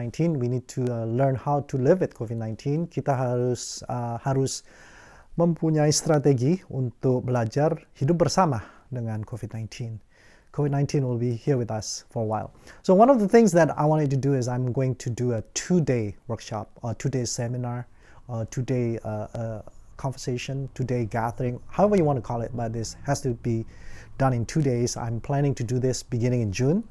COVID-19. We need to learn how to live with COVID-19. Kita harus mempunyai strategi untuk belajar hidup bersama dengan COVID-19. COVID-19 will be here with us for a while. So one of the things that I wanted to do is I'm going to do a 2-day workshop, or 2-day seminar, or 2-day conversation, 2-day gathering, however you want to call it, but this has to be done in 2 days. I'm planning to do this beginning in June.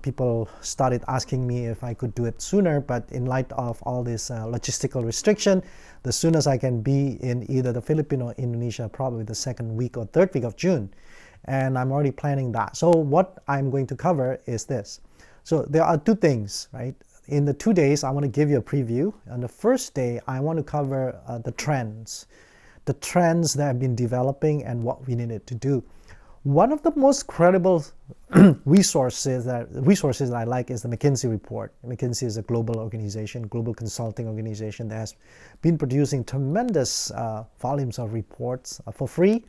People started asking me if I could do it sooner, but in light of all this logistical restriction, the soonest I can be in either the Philippines or Indonesia, probably the second week or third week of June. And I'm already planning that. So what I'm going to cover is this. So there are two things, right? In the 2 days, I want to give you a preview. On the first day, I want to cover the trends that have been developing and what we needed to do. One of the most credible resources that I like is the McKinsey report. McKinsey is a global organization, global consulting organization that has been producing tremendous volumes of reports for free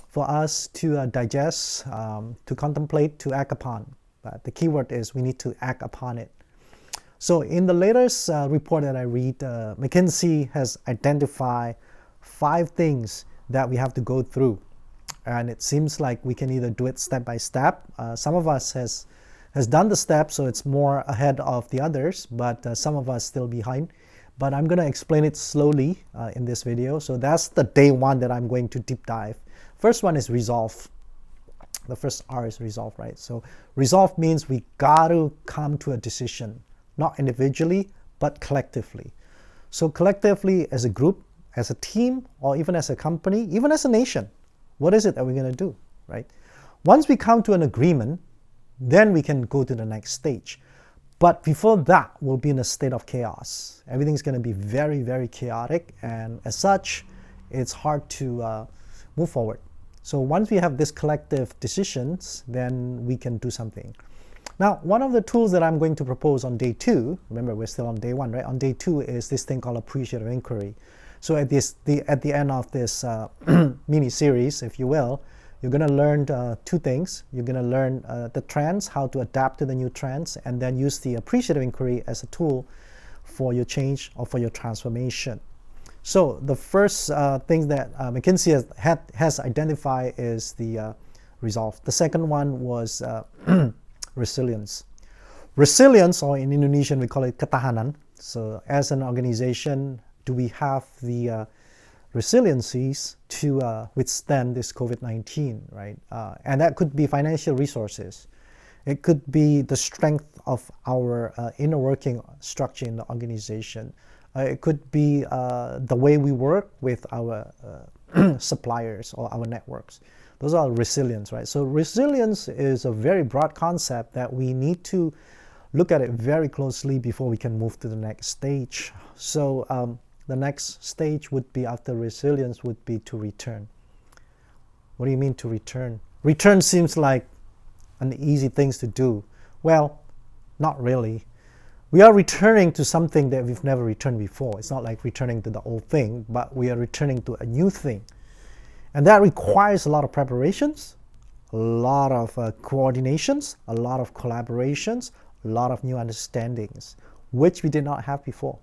for us to digest, to contemplate, to act upon. But the key word is we need to act upon it. So in the latest report that I read, McKinsey has identified 5 things that we have to go through. And it seems like we can either do it step by step. Some of us has done the steps, so it's more ahead of the others, but some of us still behind. But I'm going to explain it slowly in this video. So that's the day 1 that I'm going to deep dive. First one is resolve. The first R is resolve, right? So resolve means we got to come to a decision, not individually, but collectively. So collectively as a group, as a team, or even as a company, even as a nation. What is it that we're going to do, right? Once we come to an agreement, then we can go to the next stage. But before that, we'll be in a state of chaos. Everything's going to be very, very chaotic. And as such, it's hard to move forward. So once we have this collective decisions, then we can do something. Now, one of the tools that I'm going to propose on day 2, remember we're still on day 1, right? On day 2 is this thing called appreciative inquiry. So at the end of this mini-series, if you will, you're going to learn 2 things. You're going to learn the trends, how to adapt to the new trends, and then use the appreciative inquiry as a tool for your change or for your transformation. So the first thing that McKinsey has identified is the resolve. The second one was resilience. Resilience, or in Indonesian we call it ketahanan. So as an organization, do we have the resiliencies to withstand this COVID-19, right? And that could be financial resources. It could be the strength of our inner working structure in the organization. It could be the way we work with our suppliers or our networks. Those are resilience, right? So resilience is a very broad concept that we need to look at it very closely before we can move to the next stage. So the next stage would be, after resilience, would be to return. What do you mean to return? Return seems like an easy thing to do. Well, not really. We are returning to something that we've never returned before. It's not like returning to the old thing, but we are returning to a new thing. And that requires a lot of preparations, a lot of coordinations, a lot of collaborations, a lot of new understandings, which we did not have before.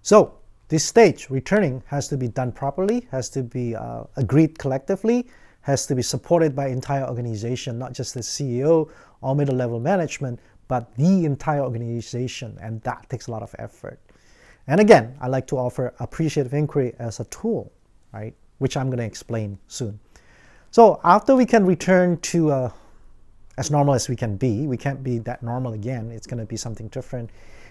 So this stage, returning, has to be done properly, has to be agreed collectively, has to be supported by entire organization, not just the CEO or middle level management, but the entire organization, and that takes a lot of effort. And again, I like to offer appreciative inquiry as a tool, right, which I'm going to explain soon. So after we can return to as normal as we can be, we can't be that normal again, it's going to be something different.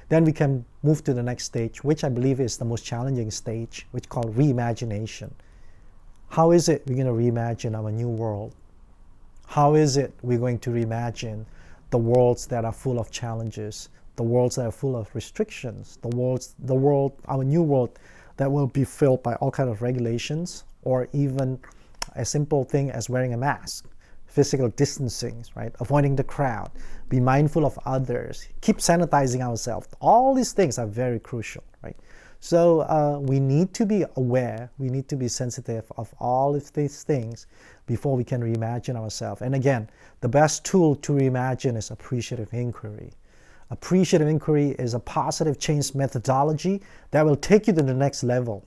Then we can move to the next stage, which I believe is the most challenging stage, which is called reimagination. How is it we're going to reimagine our new world? How is it we're going to reimagine the worlds that are full of challenges, the worlds that are full of restrictions, our new world that will be filled by all kinds of regulations, or even a simple thing as wearing a mask, physical distancing, right? Avoiding the crowd, be mindful of others, keep sanitizing ourselves. All these things are very crucial, right? So we need to be aware, we need to be sensitive of all of these things before we can reimagine ourselves. And again, the best tool to reimagine is appreciative inquiry. Appreciative inquiry is a positive change methodology that will take you to the next level.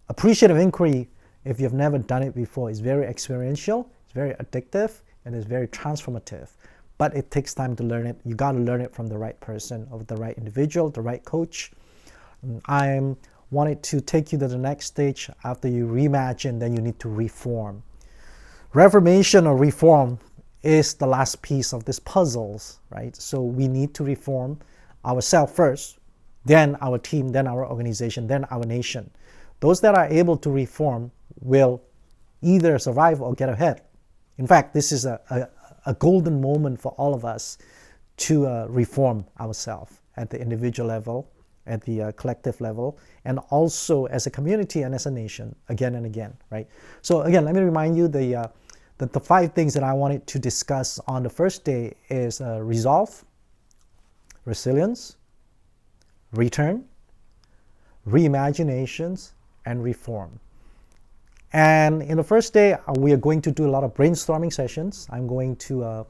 Appreciative inquiry, if you've never done it before, is very experiential, it's very addictive, and it's very transformative. But it takes time to learn it. You got to learn it from the right person, or the right individual, the right coach. I wanted to take you to the next stage. After you reimagine, then you need to reform. Reformation or reform is the last piece of this puzzles, right? So we need to reform ourselves first, then our team, then our organization, then our nation. Those that are able to reform will either survive or get ahead. In fact, this is a golden moment for all of us to reform ourselves at the individual level, at the collective level, and also as a community and as a nation, again and again, right? So again, let me remind you the 5 things that I wanted to discuss on the first day is resolve, resilience, return, reimaginations, and reform. And in the first day, we are going to do a lot of brainstorming sessions. I'm going to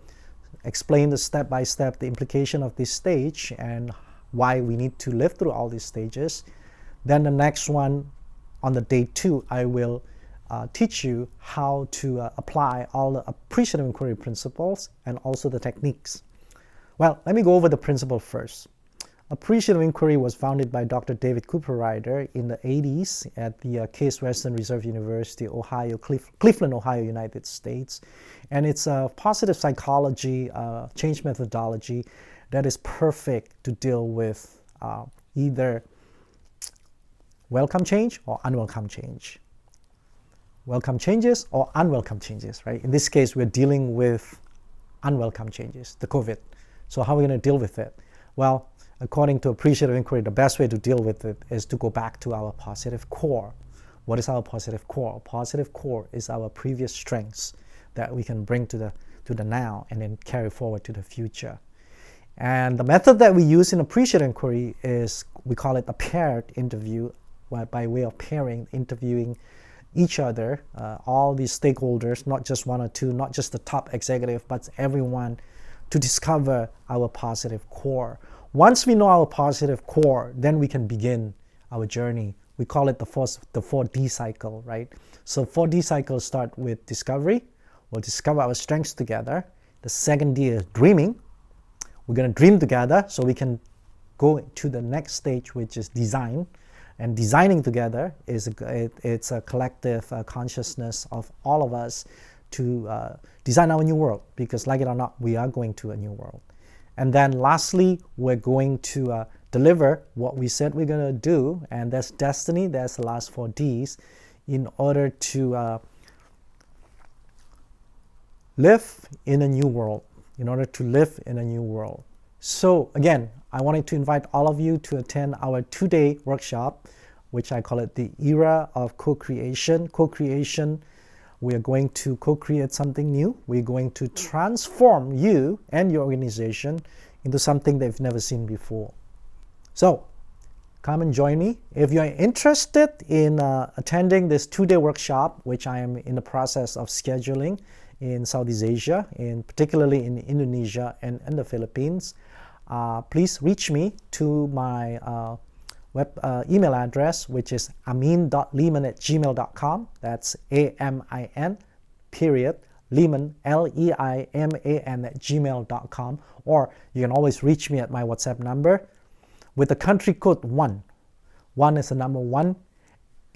explain the step-by-step, the implication of this stage and why we need to live through all these stages. Then the next one, on the day 2, I will teach you how to apply all the appreciative inquiry principles and also the techniques. Well, let me go over the principle first. Appreciative inquiry was founded by Dr. David Cooper Ryder in the 80s at the Case Western Reserve University, Ohio, Cleveland, Ohio, United States. And it's a positive psychology, change methodology that is perfect to deal with either welcome change or unwelcome change. Welcome changes or unwelcome changes, right? In this case, we're dealing with unwelcome changes, the COVID. So how are we going to deal with it? Well, according to appreciative inquiry, the best way to deal with it is to go back to our positive core. What is our positive core? Positive core is our previous strengths that we can bring to the now and then carry forward to the future. And the method that we use in appreciative inquiry is, we call it a paired interview, by way of pairing, interviewing each other, all these stakeholders, not just one or two, not just the top executive, but everyone, to discover our positive core. Once we know our positive core, then we can begin our journey. We call it the 4D cycle, right? So 4D cycles start with discovery. We'll discover our strengths together. The second D is dreaming. We're going to dream together so we can go to the next stage, which is design. And designing together is it's a collective consciousness of all of us to design our new world, because like it or not, we are going to a new world. And then lastly, we're going to deliver what we said we're going to do, and that's destiny, that's the last 4 Ds, in order to live in a new world, So again, I wanted to invite all of you to attend our 2-day workshop, which I call it the era of co-creation. Co-creation, we are going to co-create something new. We're going to transform you and your organization into something they've never seen before. So come and join me. If you're interested in attending this 2-day workshop, which I am in the process of scheduling in Southeast Asia, particularly in Indonesia and the Philippines, please reach me to my email address, which is amin.leeman@gmail.com. That's AMIN, Leeman, LEIMAN@gmail.com. Or you can always reach me at my WhatsApp number with the country code 1. 1 is the number 1,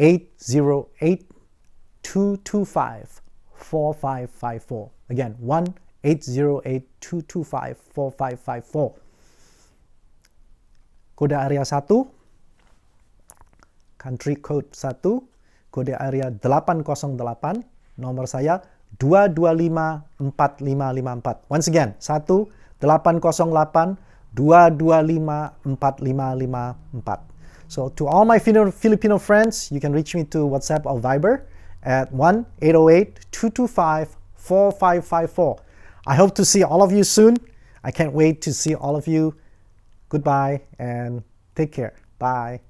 808-225-4554. Again, 1-808-225-4554. Kode area 1, country code 1, kode area 808, nomor saya 225-4554. Once again, 1-808-225-4554. So to all my Filipino friends, you can reach me to WhatsApp or Viber at 1-808-225-4554. I hope to see all of you soon. I can't wait to see all of you. Goodbye and take care. Bye.